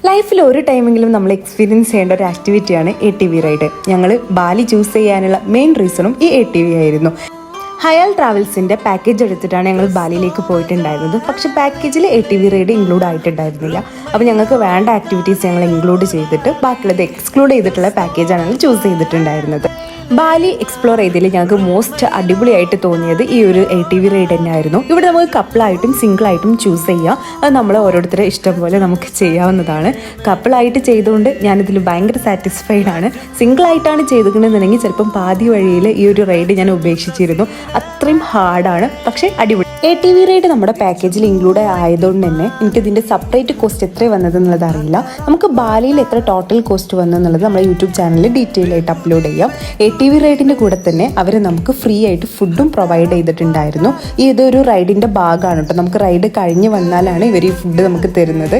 ലൈഫിൽ ഒരു ടൈമെങ്കിലും നമ്മൾ എക്സ്പീരിയൻസ് ചെയ്യേണ്ട ഒരു ആക്ടിവിറ്റിയാണ് ATV റൈഡ്. ഞങ്ങൾ ബാലി ചൂസ് ചെയ്യാനുള്ള മെയിൻ റീസണും ഈ ATV ആയിരുന്നു. ഹയാൽ ട്രാവൽസിൻ്റെ പാക്കേജ് എടുത്തിട്ടാണ് ഞങ്ങൾ ബാലിയിലേക്ക് പോയിട്ടുണ്ടായിരുന്നത്. പക്ഷേ പാക്കേജിൽ ATV റൈഡ് ഇൻക്ലൂഡ് ആയിട്ടുണ്ടായിരുന്നില്ല. അപ്പോൾ ഞങ്ങൾക്ക് വേണ്ട ആക്ടിവിറ്റീസ് ഞങ്ങൾ ഇൻക്ലൂഡ് ചെയ്തിട്ട് ബാക്കിയുള്ളത് എക്സ്ക്ലൂഡ് ചെയ്തിട്ടുള്ള പാക്കേജാണ് ഞങ്ങൾ ചൂസ് ചെയ്തിട്ടുണ്ടായിരുന്നത്. ബാലി എക്സ്പ്ലോർ ചെയ്തതിൽ ഞങ്ങൾക്ക് മോസ്റ്റ് അടിപൊളിയായിട്ട് തോന്നിയത് ഈ ഒരു ATV റൈഡ് തന്നെയായിരുന്നു. ഇവിടെ നമുക്ക് കപ്പിളായിട്ടും സിംഗിളായിട്ടും ചൂസ് ചെയ്യാം. അത് നമ്മൾ ഓരോരുത്തരുടെ ഇഷ്ടം പോലെ നമുക്ക് ചെയ്യാവുന്നതാണ്. കപ്പിളായിട്ട് ചെയ്തുകൊണ്ട് ഞാനിതിൽ ഭയങ്കര സാറ്റിസ്ഫൈഡ് ആണ്. സിംഗിളായിട്ടാണ് ചെയ്തിട്ടുണ്ടെന്നുണ്ടെങ്കിൽ ചിലപ്പം പാതി വഴിയിൽ ഈ ഒരു റൈഡ് ഞാൻ ഉപേക്ഷിച്ചിരുന്നു. അത്രയും ഹാർഡാണ്, പക്ഷേ അടിപൊളി. ATV റൈഡ് നമ്മുടെ പാക്കേജിൽ ഇൻക്ലൂഡ് ആയതുകൊണ്ട് തന്നെ എനിക്കതിൻ്റെ സെപ്പറേറ്റ് കോസ്റ്റ് എത്ര വന്നതെന്നുള്ളത് അറിയില്ല. നമുക്ക് ബാലിയിൽ എത്ര ടോട്ടൽ കോസ്റ്റ് വന്നെന്നുള്ളത് നമ്മുടെ യൂട്യൂബ് ചാനലിൽ ഡീറ്റെയിൽ ആയിട്ട് അപ്ലോഡ് ചെയ്യാം. ATV റൈഡിൻ്റെ കൂടെ തന്നെ അവർ നമുക്ക് ഫ്രീ ആയിട്ട് ഫുഡും പ്രൊവൈഡ് ചെയ്തിട്ടുണ്ടായിരുന്നു. ഇതൊരു റൈഡിൻ്റെ ഭാഗമാണ് കേട്ടോ. നമുക്ക് റൈഡ് കഴിഞ്ഞ് വന്നാലാണ് ഇവർ ഈ ഫുഡ് നമുക്ക് തരുന്നത്.